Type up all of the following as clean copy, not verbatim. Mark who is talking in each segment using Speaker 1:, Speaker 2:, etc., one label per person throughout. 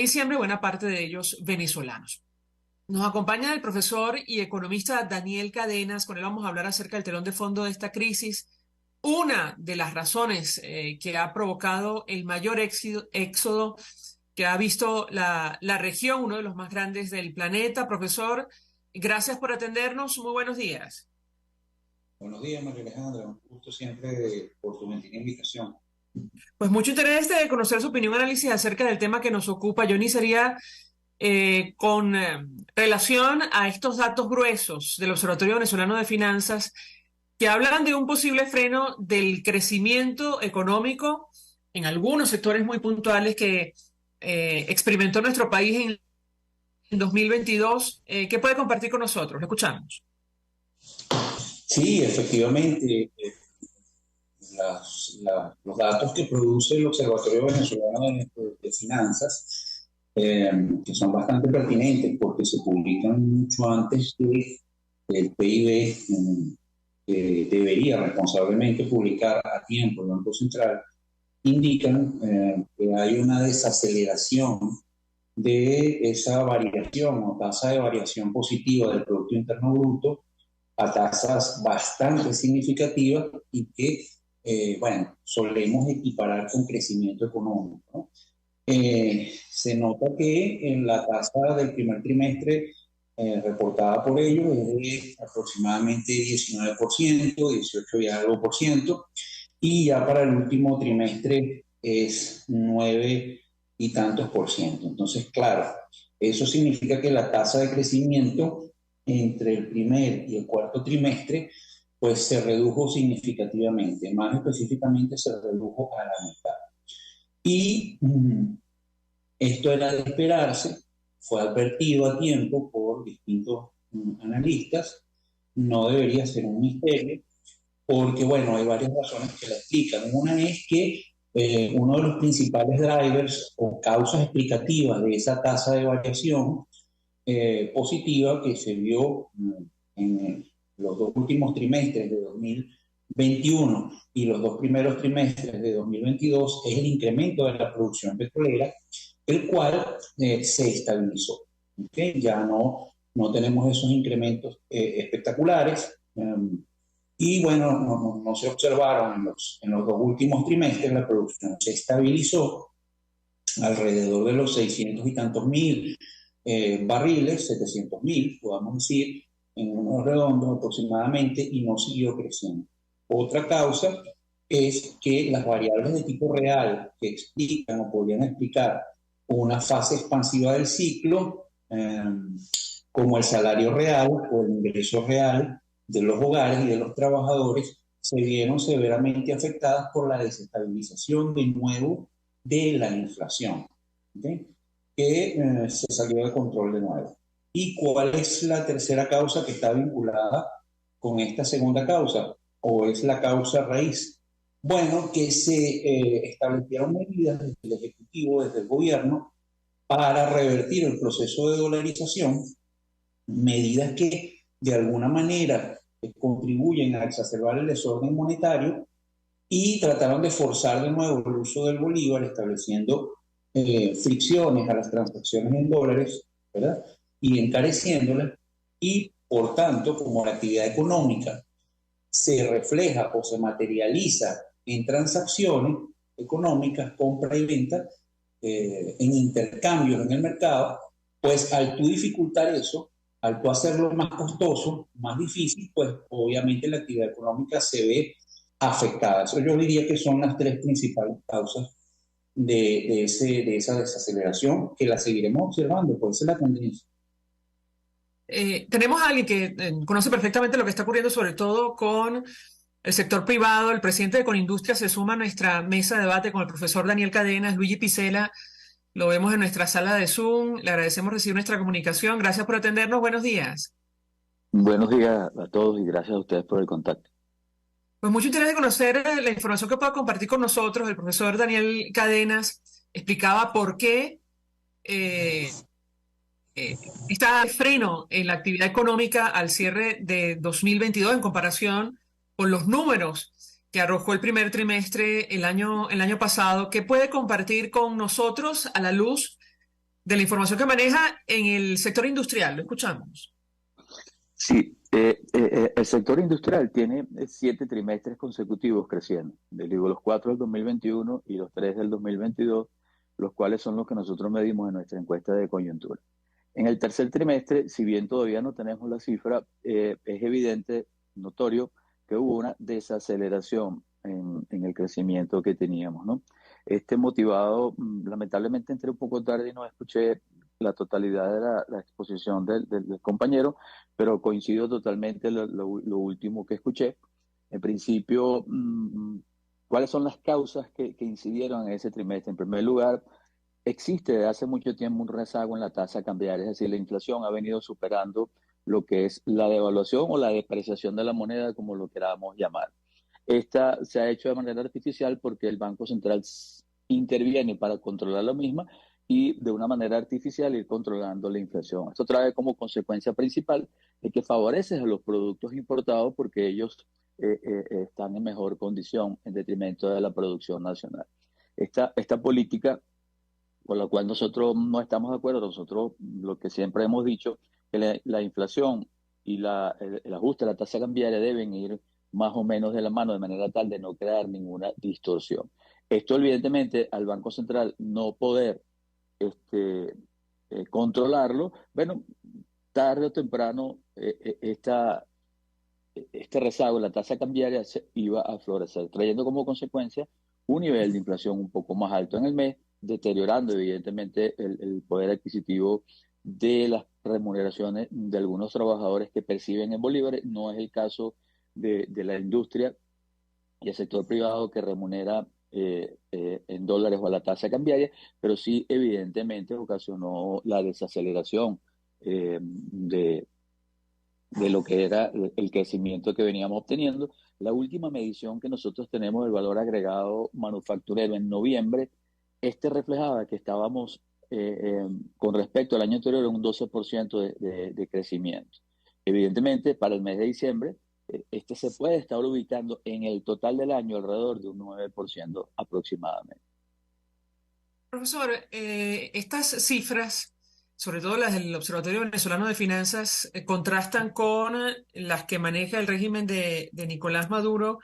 Speaker 1: diciembre, buena parte de ellos venezolanos. Nos acompaña el profesor y economista Daniel Cadenas. Con él vamos a hablar acerca del telón de fondo de esta crisis. Una de las razones que ha provocado el mayor éxodo que ha visto la región, uno de los más grandes del planeta. Profesor, gracias por atendernos. Muy buenos días.
Speaker 2: Buenos días, María Alejandra. Un gusto siempre por tu gentil invitación.
Speaker 1: Pues mucho interés de conocer su opinión, análisis acerca del tema que nos ocupa. Yo iniciaría con relación a estos datos gruesos del Observatorio Venezolano de Finanzas que hablan de un posible freno del crecimiento económico en algunos sectores muy puntuales que experimentó nuestro país en 2022. ¿Qué puede compartir con nosotros? Lo escuchamos.
Speaker 2: Sí, efectivamente, los datos que produce el Observatorio Venezolano de Finanzas, que son bastante pertinentes porque se publican mucho antes que el PIB, que debería responsablemente publicar a tiempo el Banco Central, indican que hay una desaceleración de esa variación o tasa de variación positiva del Producto Interno Bruto a tasas bastante significativas y que, bueno, solemos equiparar con crecimiento económico, ¿no? Se nota que en la tasa del primer trimestre reportada por ellos es de aproximadamente 19%, 18 y algo por ciento, y ya para el último trimestre es 9 y tantos por ciento. Entonces, claro, eso significa que la tasa de crecimiento entre el primer y el cuarto trimestre pues se redujo significativamente, más específicamente se redujo a la mitad. Y esto era de esperarse, fue advertido a tiempo por distintos analistas, no debería ser un misterio, porque bueno, hay varias razones que la explican. Una es que uno de los principales drivers o causas explicativas de esa tasa de variación positiva que se vio en los dos últimos trimestres de 2021 y los dos primeros trimestres de 2022 es el incremento de la producción petrolera, el cual se estabilizó. ¿Okay? Ya no tenemos esos incrementos espectaculares. Y bueno, no se observaron en los dos últimos trimestres, la producción se estabilizó alrededor de los 600 y tantos mil barriles, 700 mil, podamos decir, en unos redondos aproximadamente, y no siguió creciendo. Otra causa es que las variables de tipo real que explican o podrían explicar una fase expansiva del ciclo, como el salario real o el ingreso real de los hogares y de los trabajadores, se vieron severamente afectadas por la desestabilización de nuevo de la inflación, ¿okay? Que se salió de control de nuevo. ¿Y cuál es la tercera causa que está vinculada con esta segunda causa? ¿O es la causa raíz? Bueno, que se establecieron medidas desde el Ejecutivo, desde el gobierno, para revertir el proceso de dolarización, medidas que de alguna manera contribuyen a exacerbar el desorden monetario y trataron de forzar de nuevo el uso del bolívar, estableciendo fricciones a las transacciones en dólares, ¿verdad? Y encareciéndolas, y por tanto, como la actividad económica se refleja o se materializa en transacciones económicas, compra y venta, en intercambios en el mercado, pues al tú dificultar eso, al tú hacerlo más costoso, más difícil, pues obviamente la actividad económica se ve afectada. Eso yo diría que son las tres principales causas de esa desaceleración que la seguiremos observando, puede ser la tendencia.
Speaker 1: Tenemos a alguien que conoce perfectamente lo que está ocurriendo, sobre todo con el sector privado. El presidente de Conindustria se suma a nuestra mesa de debate con el profesor Daniel Cadenas, Luigi Picela. Lo vemos en nuestra sala de Zoom. Le agradecemos recibir nuestra comunicación. Gracias por atendernos. Buenos días.
Speaker 3: Buenos días a todos y gracias a ustedes por el contacto.
Speaker 1: Pues mucho interés de conocer la información que pueda compartir con nosotros. El profesor Daniel Cadenas explicaba por qué eh, está freno en la actividad económica al cierre de 2022 en comparación con los números que arrojó el primer trimestre el año pasado. ¿Qué puede compartir con nosotros a la luz de la información que maneja en el sector industrial. Lo escuchamos.
Speaker 3: Sí, el sector industrial tiene 7 trimestres consecutivos creciendo. Digo, los 4 del 2021 y los 3 del 2022, los cuales son los que nosotros medimos en nuestra encuesta de coyuntura. En el tercer trimestre, si bien todavía no tenemos la cifra, es evidente, notorio, que hubo una desaceleración en el crecimiento que teníamos, ¿no? Motivado, lamentablemente entré un poco tarde y no escuché la totalidad de la exposición del compañero, pero coincido totalmente lo último que escuché. En principio, ¿cuáles son las causas que incidieron en ese trimestre? En primer lugar, existe desde hace mucho tiempo un rezago en la tasa cambiaria, es decir, la inflación ha venido superando lo que es la devaluación o la depreciación de la moneda, como lo queramos llamar. Esta se ha hecho de manera artificial porque el Banco Central interviene para controlar la misma y de una manera artificial ir controlando la inflación. Esto trae como consecuencia principal de que favorece a los productos importados porque ellos están en mejor condición en detrimento de la producción nacional. Esta política con la cual nosotros no estamos de acuerdo, nosotros lo que siempre hemos dicho, que la inflación y el ajuste de la tasa cambiaria deben ir más o menos de la mano de manera tal de no crear ninguna distorsión. Esto evidentemente al Banco Central no poder este, controlarlo, bueno, tarde o temprano este rezago en la tasa cambiaria iba a florecer, trayendo como consecuencia un nivel de inflación un poco más alto en el mes, deteriorando evidentemente el poder adquisitivo de las remuneraciones de algunos trabajadores que perciben en bolívares. No es el caso de la industria y el sector privado que remunera en dólares o a la tasa cambiaria, pero sí evidentemente ocasionó la desaceleración de lo que era el crecimiento que veníamos obteniendo. La última medición que nosotros tenemos del valor agregado manufacturero en noviembre, reflejaba que estábamos con respecto al año anterior en un 12% de crecimiento. Evidentemente, para el mes de diciembre, se puede estar ubicando en el total del año alrededor de un 9% aproximadamente.
Speaker 1: Profesor, estas cifras, sobre todo las del Observatorio Venezolano de Finanzas, contrastan con las que maneja el régimen de Nicolás Maduro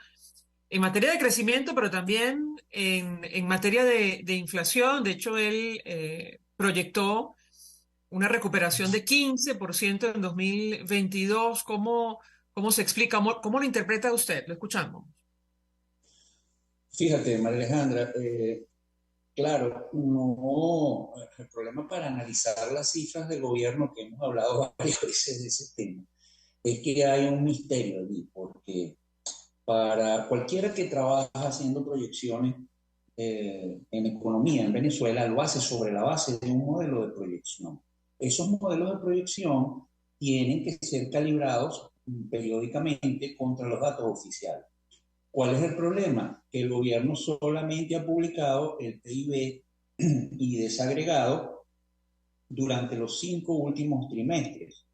Speaker 1: en materia de crecimiento, pero también en materia de inflación. De hecho, él proyectó una recuperación de 15% en 2022. ¿Cómo se explica? ¿Cómo lo interpreta usted? Lo escuchamos.
Speaker 2: Fíjate, María Alejandra, claro, no, el problema para analizar las cifras del gobierno, que hemos hablado varias veces de ese tema, es que hay un misterio allí, porque para cualquiera que trabaja haciendo proyecciones en economía en Venezuela, lo hace sobre la base de un modelo de proyección. Esos modelos de proyección tienen que ser calibrados periódicamente contra los datos oficiales. ¿Cuál es el problema? Que el gobierno solamente ha publicado el PIB y desagregado durante los 5 últimos trimestres,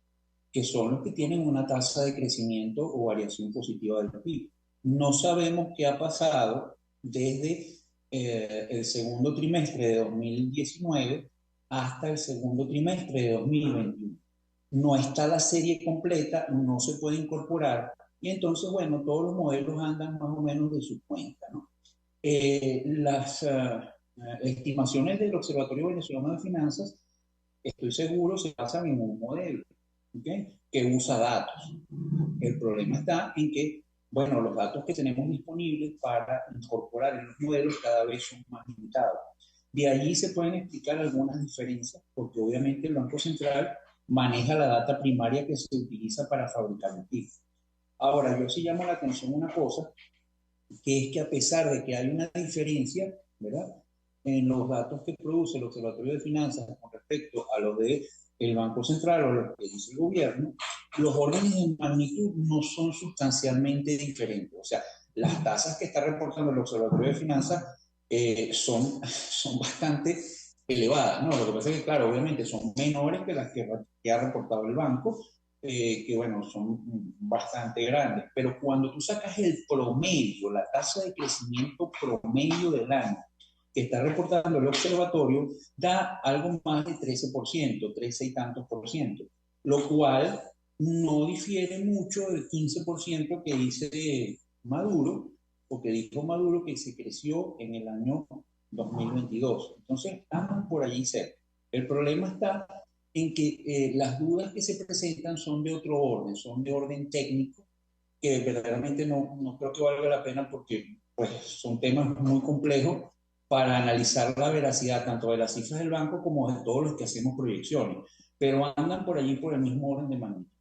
Speaker 2: que son los que tienen una tasa de crecimiento o variación positiva del PIB. No sabemos qué ha pasado desde el segundo trimestre de 2019 hasta el segundo trimestre de 2021. No está la serie completa, no se puede incorporar, y entonces, bueno, todos los modelos andan más o menos de su cuenta, ¿no? Las estimaciones del Observatorio Venezolano de Finanzas, estoy seguro, se basan en un modelo, ¿okay?, que usa datos. El problema está en que, bueno, los datos que tenemos disponibles para incorporar en los modelos cada vez son más limitados. De allí se pueden explicar algunas diferencias, porque obviamente el Banco Central maneja la data primaria que se utiliza para fabricar el PIB. Ahora, yo sí llamo la atención una cosa, que es que a pesar de que hay una diferencia, ¿verdad?, en los datos que produce el Observatorio de Finanzas con respecto a los de el Banco Central o lo que dice el gobierno, los órdenes de magnitud no son sustancialmente diferentes. O sea, las tasas que está reportando el Observatorio de Finanzas son bastante elevadas, ¿no? Lo que pasa es que, claro, obviamente son menores que las que ha reportado el banco, que, bueno, son bastante grandes. Pero cuando tú sacas el promedio, la tasa de crecimiento promedio del año, que está reportando el observatorio da algo más de 13%, 13 y tantos por ciento, lo cual no difiere mucho del 15% que dice Maduro, o que dijo Maduro que se creció en el año 2022. Entonces, andan por allí cerca. El problema está en que las dudas que se presentan son de otro orden, son de orden técnico, que verdaderamente no creo que valga la pena porque pues, son temas muy complejos para analizar la veracidad tanto de las cifras del banco como de todos los que hacemos proyecciones, pero andan por allí por el mismo orden de magnitud.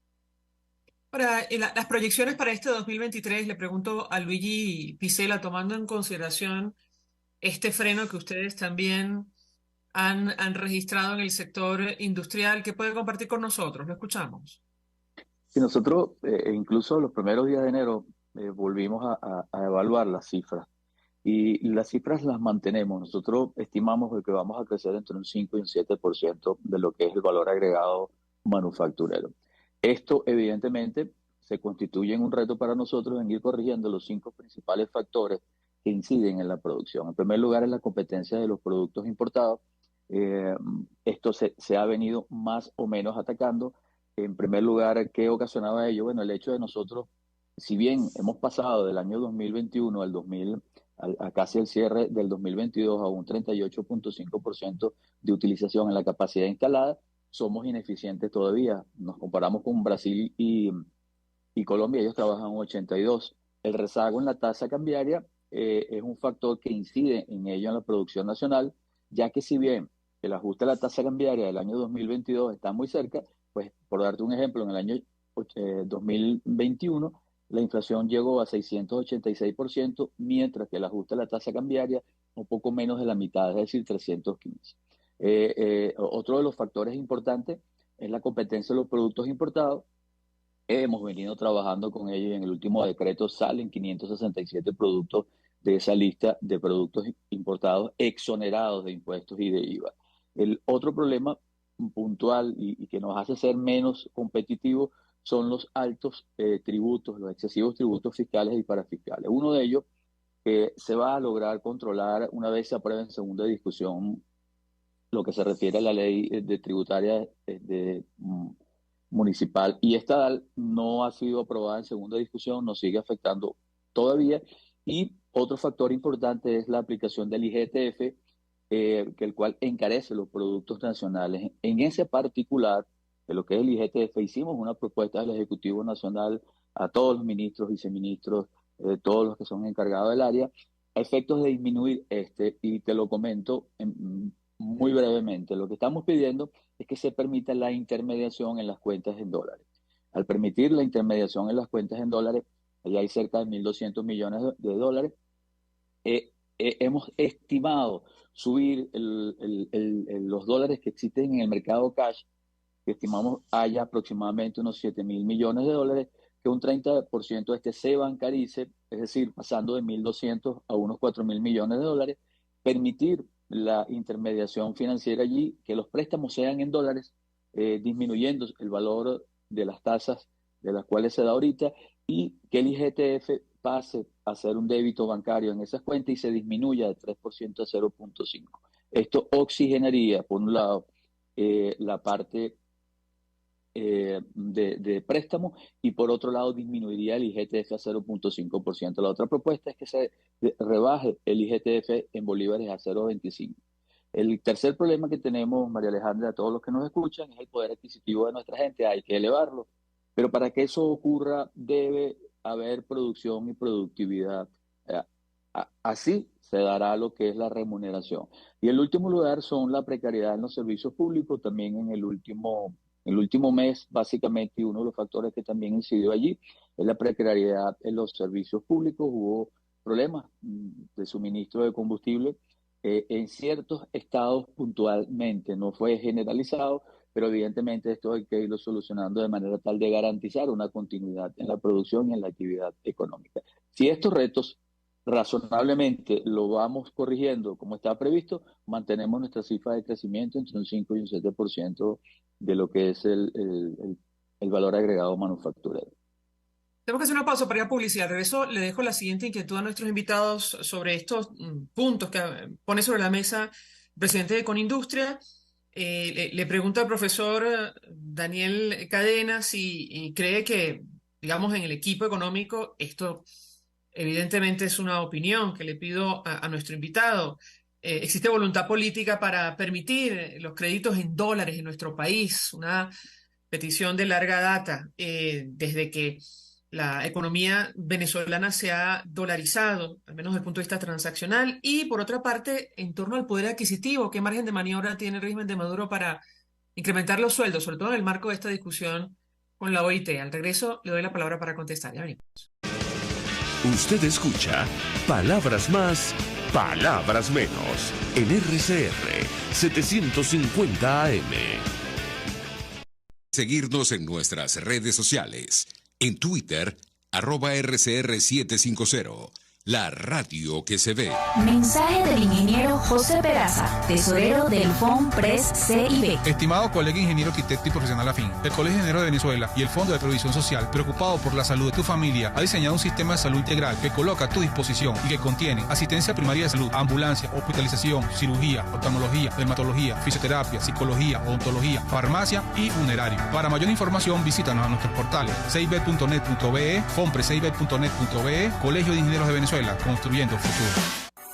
Speaker 1: Ahora, las proyecciones para este 2023, le pregunto a Luigi Picela, tomando en consideración este freno que ustedes también han registrado en el sector industrial, ¿qué puede compartir con nosotros? Lo escuchamos.
Speaker 3: Y nosotros, incluso los primeros días de enero, volvimos a evaluar las cifras. Y las cifras las mantenemos. Nosotros estimamos que vamos a crecer entre un 5 y un 7% de lo que es el valor agregado manufacturero. Esto, evidentemente, se constituye en un reto para nosotros en ir corrigiendo los 5 principales factores que inciden en la producción. En primer lugar, es la competencia de los productos importados. Eh, Esto se ha venido más o menos atacando. En primer lugar, ¿qué ocasionaba ello? Bueno, el hecho de nosotros, si bien hemos pasado del año 2021 al 2000, a casi el cierre del 2022 a un 38.5% de utilización en la capacidad instalada, somos ineficientes todavía. Nos comparamos con Brasil y Colombia, ellos trabajan un 82. El rezago en la tasa cambiaria es un factor que incide en ello en la producción nacional, ya que si bien el ajuste a la tasa cambiaria del año 2022 está muy cerca, pues por darte un ejemplo, en el año 2021 la inflación llegó a 686%, mientras que el ajuste a la tasa cambiaria un poco menos de la mitad, es decir, 315. Otro de los factores importantes es la competencia de los productos importados. Hemos venido trabajando con ellos y en el último decreto salen 567 productos de esa lista de productos importados exonerados de impuestos y de IVA. El otro problema puntual y que nos hace ser menos competitivos son los altos tributos, los excesivos tributos fiscales y parafiscales. Uno de ellos que se va a lograr controlar una vez se apruebe en segunda discusión lo que se refiere a la ley de tributaria municipal y estatal no ha sido aprobada en segunda discusión, nos sigue afectando todavía. Y otro factor importante es la aplicación del IGTF, que el cual encarece los productos nacionales. En ese particular, de lo que es el IGTF, hicimos una propuesta del Ejecutivo Nacional a todos los ministros, viceministros, todos los que son encargados del área, a efectos de disminuir y te lo comento muy brevemente. Lo que estamos pidiendo es que se permita la intermediación en las cuentas en dólares. Al permitir la intermediación en las cuentas en dólares, allá hay cerca de 1.200 millones de dólares, hemos estimado subir los dólares que existen en el mercado cash, que estimamos haya aproximadamente unos 7.000 millones de dólares, que un 30% de se bancarice, es decir, pasando de 1.200 a unos 4.000 millones de dólares, permitir la intermediación financiera allí, que los préstamos sean en dólares, disminuyendo el valor de las tasas de las cuales se da ahorita y que el IGTF pase a ser un débito bancario en esas cuentas y se disminuya de 3% a 0.5%. Esto oxigenaría, por un lado, la parte de préstamo y por otro lado disminuiría el IGTF a 0.5%. La otra propuesta es que se rebaje el IGTF en bolívares a 0.25. El tercer problema que tenemos, María Alejandra, a todos los que nos escuchan, es el poder adquisitivo de nuestra gente. Hay que elevarlo. Pero para que eso ocurra, debe haber producción y productividad. Eh, Así se dará lo que es la remuneración. Y el último lugar son la precariedad en los servicios públicos. También en el último mes, básicamente, y uno de los factores que también incidió allí es la precariedad en los servicios públicos. Hubo problemas de suministro de combustible en ciertos estados puntualmente, no fue generalizado, pero evidentemente esto hay que irlo solucionando de manera tal de garantizar una continuidad en la producción y en la actividad económica. Si estos retos razonablemente lo vamos corrigiendo como está previsto, mantenemos nuestra cifra de crecimiento entre un 5 y un 7% de lo que es el valor agregado manufacturero.
Speaker 1: Tenemos que hacer una pausa para ir a publicidad. Al regreso le dejo la siguiente inquietud a nuestros invitados sobre estos puntos que pone sobre la mesa el presidente de Conindustria. Le pregunta al profesor Daniel Cadena si cree que, digamos, en el equipo económico, esto evidentemente es una opinión que le pido a nuestro invitado. ¿Existe voluntad política para permitir los créditos en dólares en nuestro país? Una petición de larga data, desde que la economía venezolana se ha dolarizado, al menos desde el punto de vista transaccional, y por otra parte, en torno al poder adquisitivo, ¿qué margen de maniobra tiene el régimen de Maduro para incrementar los sueldos, sobre todo en el marco de esta discusión con la OIT? Al regreso le doy la palabra para contestar. Ya venimos.
Speaker 4: Usted escucha Palabras Más, Palabras Menos en RCR 750 AM. Seguirnos en nuestras redes sociales. En Twitter, @RCR750. La radio que se ve.
Speaker 5: Mensaje del ingeniero José Peraza, tesorero del FONPRES CIB.
Speaker 6: Estimado colega ingeniero arquitecto y profesional afín, el Colegio de Ingenieros de Venezuela y el Fondo de Previsión Social, preocupado por la salud de tu familia, ha diseñado un sistema de salud integral que coloca a tu disposición y que contiene asistencia primaria de salud, ambulancia, hospitalización, cirugía, oftalmología, dermatología, fisioterapia, psicología, odontología, farmacia y funerario. Para mayor información, visítanos a nuestros portales cib.net.be, fonprescib.net.be, Colegio de Ingenieros de Venezuela, construyendo futuro.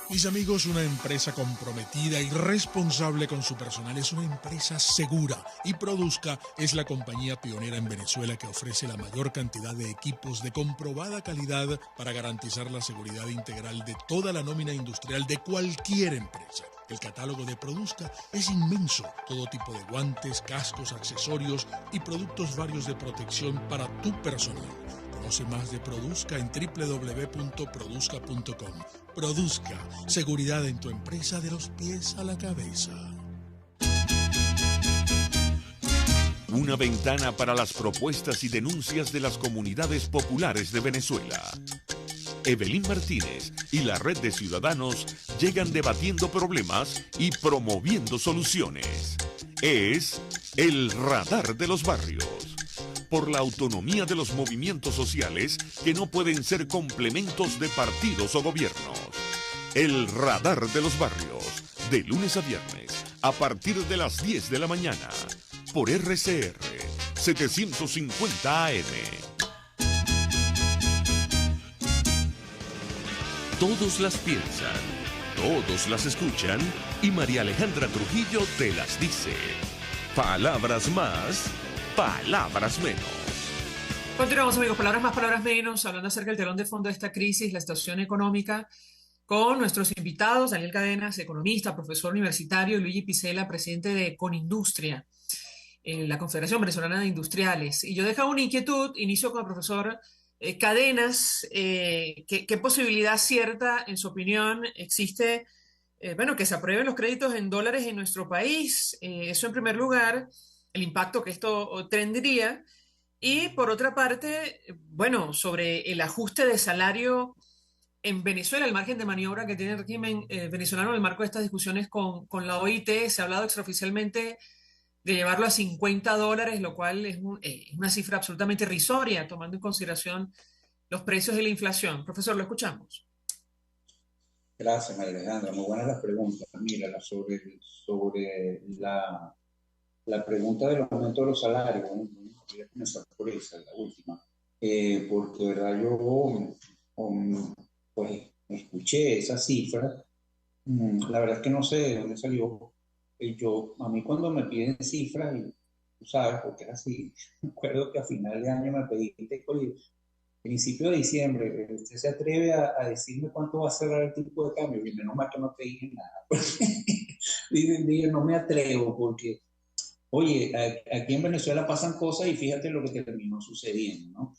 Speaker 7: Mis amigos, una empresa comprometida y responsable con su personal es una empresa segura, y Produzca es la compañía pionera en Venezuela que ofrece la mayor cantidad de equipos de comprobada calidad para garantizar la seguridad integral de toda la nómina industrial de cualquier empresa. El catálogo de Produzca es inmenso, todo tipo de guantes, cascos, accesorios y productos varios de protección para tu personal. Conoce más de Produzca en www.produzca.com. Produzca, seguridad en tu empresa de los pies a la cabeza.
Speaker 4: Una ventana para las propuestas y denuncias de las comunidades populares de Venezuela. Evelyn Martínez y la Red de Ciudadanos llegan debatiendo problemas y promoviendo soluciones. Es el Radar de los Barrios. Por la autonomía de los movimientos sociales que no pueden ser complementos de partidos o gobiernos. El Radar de los Barrios, de lunes a viernes, a partir de las 10 de la mañana, por RCR 750 AM. Todos las piensan, todos las escuchan, y María Alejandra Trujillo te las dice. Palabras más, palabras menos.
Speaker 1: Continuamos, amigos. Palabras más, palabras menos, hablando acerca del telón de fondo de esta crisis, la situación económica, con nuestros invitados, Daniel Cadenas, economista, profesor universitario, y Luigi Picela, presidente de Conindustria, la Confederación Venezolana de Industriales. Y yo dejaba una inquietud, inicio con el profesor Cadenas. ¿Qué posibilidad cierta, en su opinión, existe, que se aprueben los créditos en dólares en nuestro país? Eso en primer lugar, el impacto que esto tendría. Y por otra parte, sobre el ajuste de salario en Venezuela, el margen de maniobra que tiene el régimen venezolano en el marco de estas discusiones con la OIT. Se ha hablado extraoficialmente de llevarlo a $50, lo cual es una cifra absolutamente irrisoria, tomando en consideración los precios y la inflación. Profesor, lo escuchamos.
Speaker 2: Gracias, María Alejandra. Muy buenas las preguntas. Mira, sobre la pregunta del aumento de los salarios. Voy a comenzar por esa, la última. Porque, de verdad, yo pues escuché esa cifra. La verdad es que no sé de dónde salió. A mí cuando me piden cifras, y tú sabes, porque es así, me acuerdo que a final de año me pediste, principio de diciembre, usted se atreve a decirme cuánto va a cerrar el tipo de cambio, y menos mal que no te dije nada. Dije, no me atrevo, porque, oye, aquí en Venezuela pasan cosas y fíjate lo que terminó sucediendo, ¿no?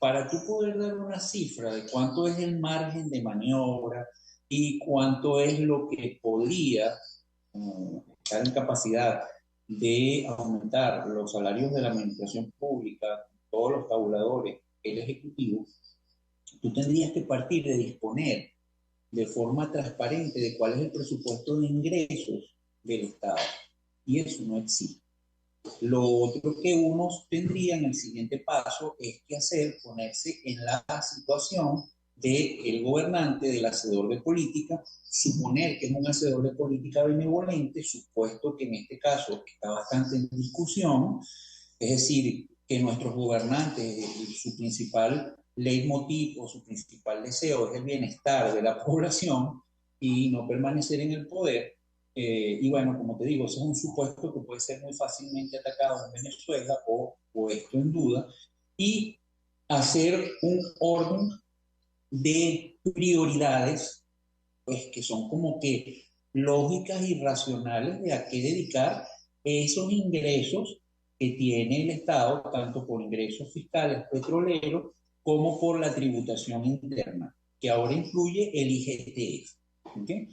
Speaker 2: Para tú poder dar una cifra de cuánto es el margen de maniobra y cuánto es lo que podría estar en capacidad de aumentar los salarios de la administración pública, todos los tabuladores, el Ejecutivo, tú tendrías que partir de disponer de forma transparente de cuál es el presupuesto de ingresos del Estado. Y eso no existe. Lo otro que uno tendría en el siguiente paso es que hacer, ponerse en la situación del gobernante, del hacedor de política, suponer que es un hacedor de política benevolente, supuesto que en este caso está bastante en discusión, es decir, que nuestros gobernantes, su principal leitmotiv o su principal deseo es el bienestar de la población y no permanecer en el poder. Y bueno, como te digo, ese es un supuesto que puede ser muy fácilmente atacado en Venezuela o puesto en duda, y hacer un orden de prioridades, pues que son como que lógicas y racionales de a qué dedicar esos ingresos que tiene el Estado, tanto por ingresos fiscales petroleros como por la tributación interna, que ahora incluye el IGTF. ¿Okay?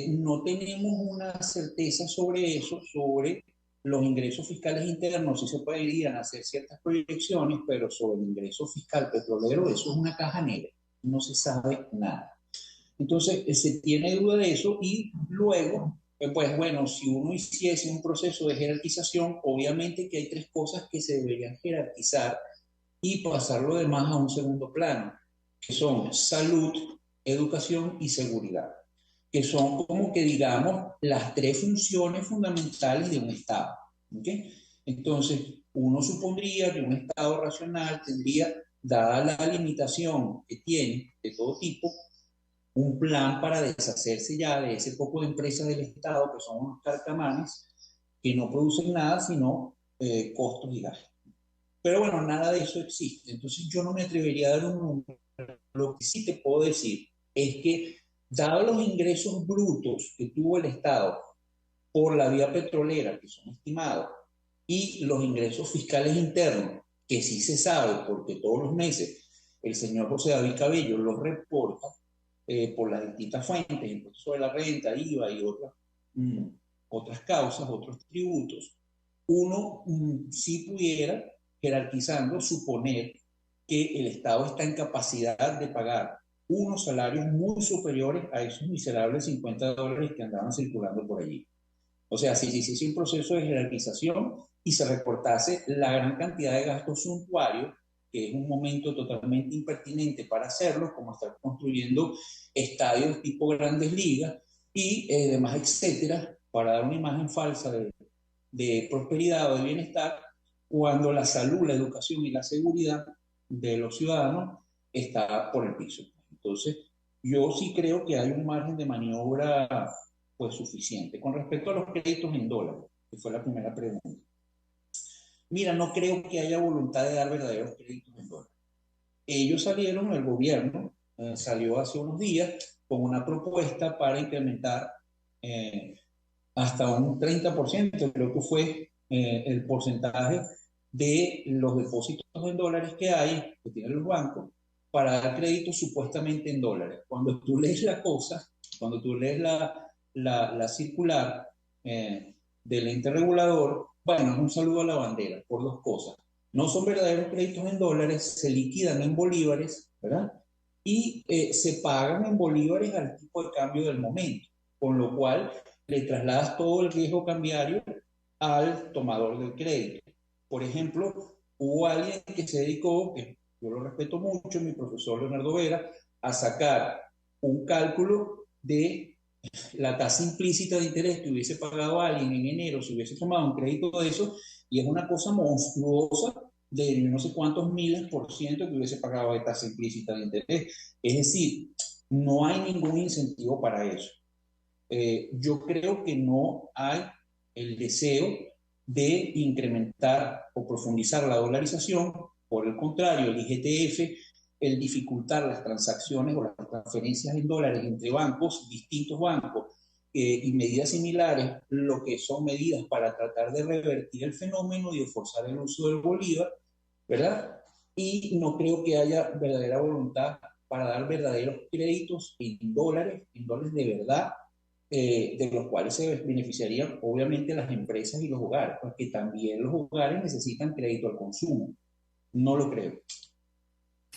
Speaker 2: No tenemos una certeza sobre eso, sobre los ingresos fiscales internos. Sí se podrían hacer ciertas proyecciones, pero sobre el ingreso fiscal petrolero, eso es una caja negra, no se sabe nada. Entonces, se tiene duda de eso y luego, pues bueno, si uno hiciese un proceso de jerarquización, obviamente que hay tres cosas que se deberían jerarquizar y pasar lo demás a un segundo plano, que son salud, educación y seguridad, que son como que digamos las tres funciones fundamentales de un Estado. ¿Okay? Entonces, uno supondría que un Estado racional tendría, dada la limitación que tiene de todo tipo, un plan para deshacerse ya de ese poco de empresas del Estado que son unos carcamanes que no producen nada sino costos y gastos. Pero bueno, nada de eso existe. Entonces yo no me atrevería a dar un número. Lo que sí te puedo decir es que, dado los ingresos brutos que tuvo el Estado por la vía petrolera, que son estimados, y los ingresos fiscales internos, que sí se sabe porque todos los meses el señor José David Cabello los reporta por las distintas fuentes, impuestos sobre la renta, IVA y otras causas, otros tributos, uno sí pudiera, jerarquizando, suponer que el Estado está en capacidad de pagar unos salarios muy superiores a esos miserables $50 que andaban circulando por allí. O sea, si se hiciese un proceso de jerarquización y se reportase la gran cantidad de gastos suntuarios, que es un momento totalmente impertinente para hacerlo, como estar construyendo estadios tipo Grandes Ligas y demás, etcétera, para dar una imagen falsa de prosperidad o de bienestar, cuando la salud, la educación y la seguridad de los ciudadanos está por el piso. Entonces, yo sí creo que hay un margen de maniobra pues suficiente. Con respecto a los créditos en dólares, que fue la primera pregunta. Mira, no creo que haya voluntad de dar verdaderos créditos en dólares. Ellos salieron, el gobierno salió hace unos días con una propuesta para incrementar hasta un 30%, creo que fue el porcentaje de los depósitos en dólares que hay, que tienen los bancos, para dar créditos supuestamente en dólares. Cuando tú lees la cosa, cuando tú lees la circular del ente regulador, bueno, es un saludo a la bandera por dos cosas. No son verdaderos créditos en dólares, se liquidan en bolívares, ¿verdad? Y se pagan en bolívares al tipo de cambio del momento, con lo cual le trasladas todo el riesgo cambiario al tomador del crédito. Por ejemplo, hubo alguien que se dedicó, que yo lo respeto mucho, mi profesor Leonardo Vera, a sacar un cálculo de la tasa implícita de interés que hubiese pagado alguien en enero si hubiese tomado un crédito de eso, y es una cosa monstruosa de no sé cuántos miles por ciento que hubiese pagado de tasa implícita de interés. Es decir, no hay ningún incentivo para eso. Yo creo que no hay el deseo de incrementar o profundizar la dolarización. Por el contrario, el IGTF, el dificultar las transacciones o las transferencias en dólares entre bancos, distintos bancos, y medidas similares, lo que son medidas para tratar de revertir el fenómeno y de forzar el uso del bolívar, ¿verdad? Y no creo que haya verdadera voluntad para dar verdaderos créditos en dólares de verdad, de los cuales se beneficiarían obviamente las empresas y los hogares, porque también los hogares necesitan crédito al consumo. No lo creo.